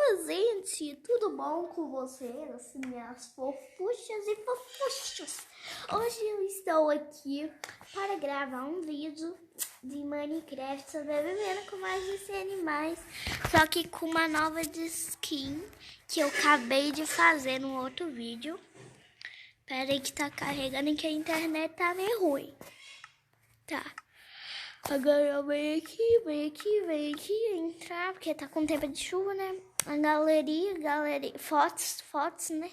Fala, gente, tudo bom com vocês, minhas fofuchas e fofuchos? Hoje eu estou aqui para gravar um vídeo de Minecraft sobrevivendo com mais de 100 animais, só que com uma nova de skin que eu acabei de fazer no outro vídeo. Pera aí que tá carregando e que a internet tá meio ruim. Tá. Agora vem aqui, entrar, porque tá com tempo de chuva, né? A galeria, fotos, né?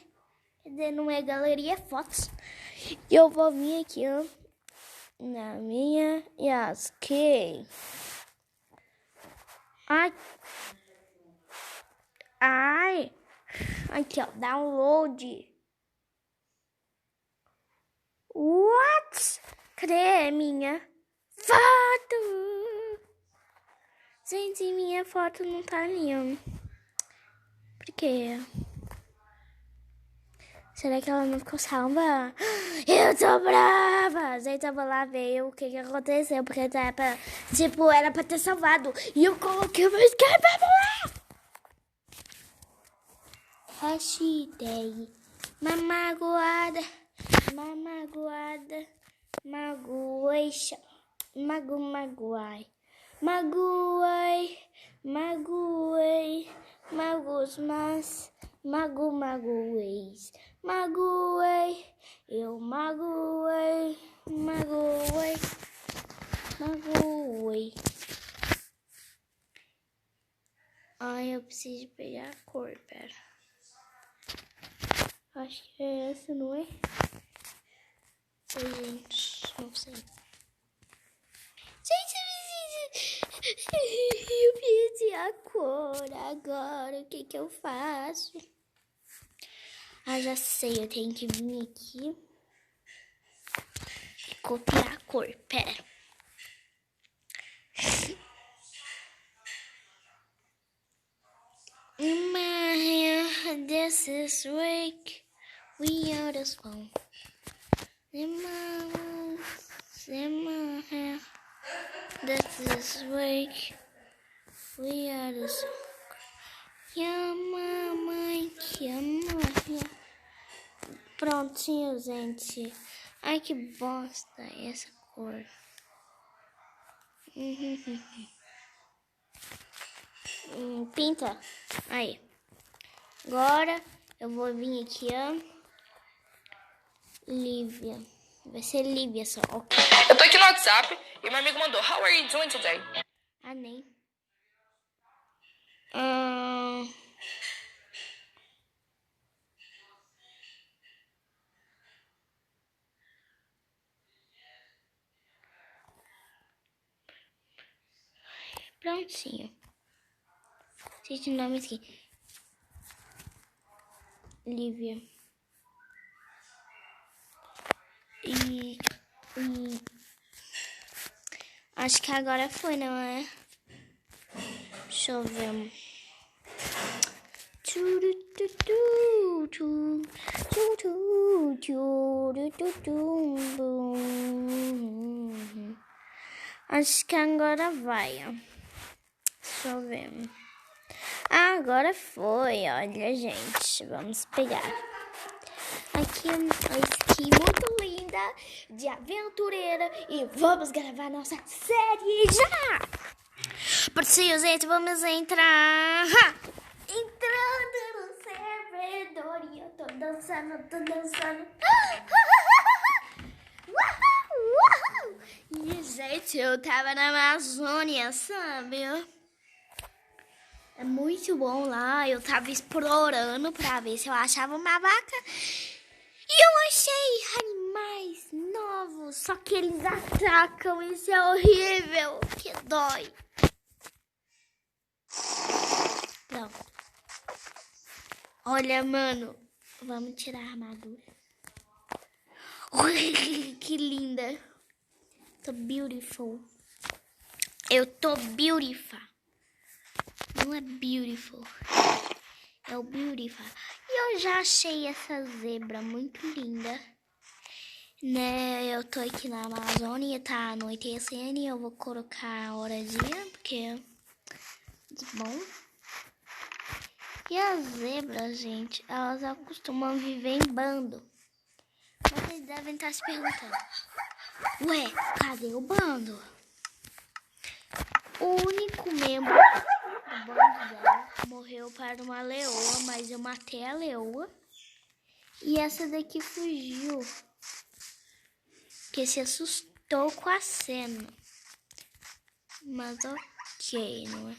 Quer dizer, não é galeria, é fotos. E eu vou vir aqui, ó, na minha Yasuke. Ai, aqui, ó, download. What? Cadê minha foto? Gente, minha foto não tá ali, ó. Por quê? Será que ela não ficou salva? Eu tô brava! Gente, eu vou lá ver o que aconteceu. Porque tá pra, tipo, era pra ter salvado. E eu coloquei o meu Skype pra lá! Hashtag mamagoada, magoeixa, magoai, magoei, magos, mas, magoeis, magoei, eu magoei. Ai, eu preciso pegar a cor, pera. Acho que é essa, não é? Oi, gente, não sei. Gente, eu perdi a cor agora. O que eu faço? Ah, já sei. Eu tenho que vir aqui e copiar a cor. Pera. In my hair, this is weak. We are the spawn. In my hair, this is weak. We are the spawn. Prontinho, gente. Ai, que bosta essa cor. Pinta. Aí. Agora eu vou vir aqui, ó. Lívia. Vai ser Lívia só, ok. Eu tô aqui no WhatsApp e meu amigo mandou: How are you doing today? Ah, nem. Prontinho. Gente, o nome aqui. Lívia. E acho que agora foi, não é? Deixa eu ver. Acho que agora vai, ó. Deixa eu ver. Ah, agora foi, olha, gente. Vamos pegar. Aqui uma skin muito linda de aventureira e vamos gravar nossa série já! Por isso, gente, vamos entrar. Entrando no servidor e eu tô dançando. E, gente, eu tava na Amazônia, sabe? É muito bom lá. Eu tava explorando pra ver se eu achava uma vaca. E eu achei animais novos. Só que eles atacam. Isso é horrível. Que dói. Não. Olha, mano. Vamos tirar a armadura. Que linda. Tô beautiful. Eu tô beautiful. Não é beautiful. É o beautiful. E eu já achei essa zebra muito linda. Né? Eu tô aqui na Amazônia, tá anoitecendo e eu vou colocar a hora dia, porque... Bom. E as zebras, gente, elas costumam viver em bando. Vocês devem estar se perguntando: ué, cadê o bando? O único membro do bando dela morreu para uma leoa, mas eu matei a leoa. E essa daqui fugiu, que se assustou com a cena. Mas ok, não é?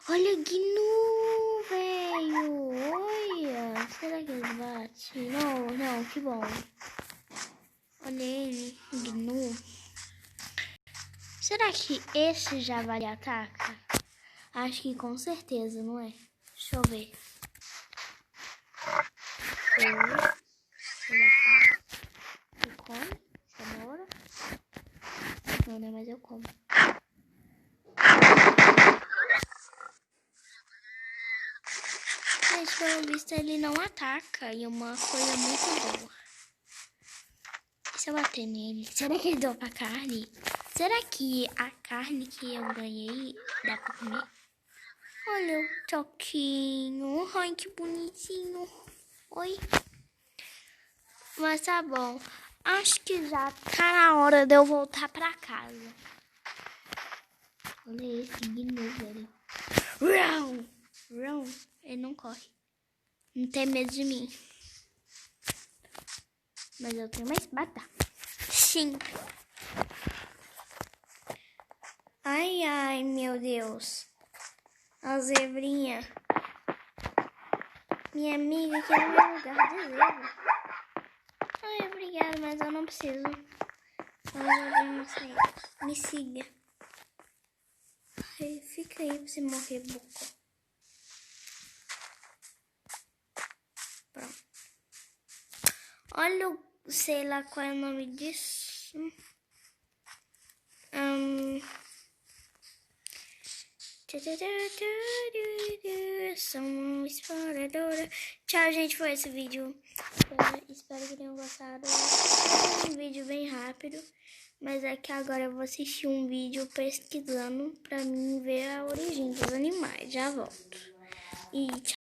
Olha o Gnu, velho! Olha! Será que ele bate? Não, que bom. Olha ele, Gnu. Será que esse javali ataca? Acho que com certeza, não é? Deixa eu ver. Ele ataca. Eu como? Cenoura? Não, né? Mas eu como. Mas pelo visto ele não ataca. E uma coisa muito boa. E se eu bater nele? Será que ele deu pra carne? Será que a carne que eu ganhei dá pra comer? Olha o toquinho. Ai, que bonitinho. Oi. Mas tá bom. Acho que já tá na hora de eu voltar pra casa. Olha esse Gnu, velho. Rão. Ele não corre. Não tem medo de mim. Mas eu tenho mais batata. Sim. Ai, meu Deus. A zebrinha. Minha amiga quer o meu lugar de zebra. Ai, obrigada, mas eu não preciso. Me siga. Ai, fica aí pra você morrer, boca. Pronto. Olha, sei lá qual é o nome disso. Sou uma exploradora. Tchau, gente. Foi esse vídeo. Espero que tenham gostado. Um vídeo bem rápido. Mas é que agora eu vou assistir um vídeo pesquisando pra mim ver a origem dos animais. Já volto. E tchau.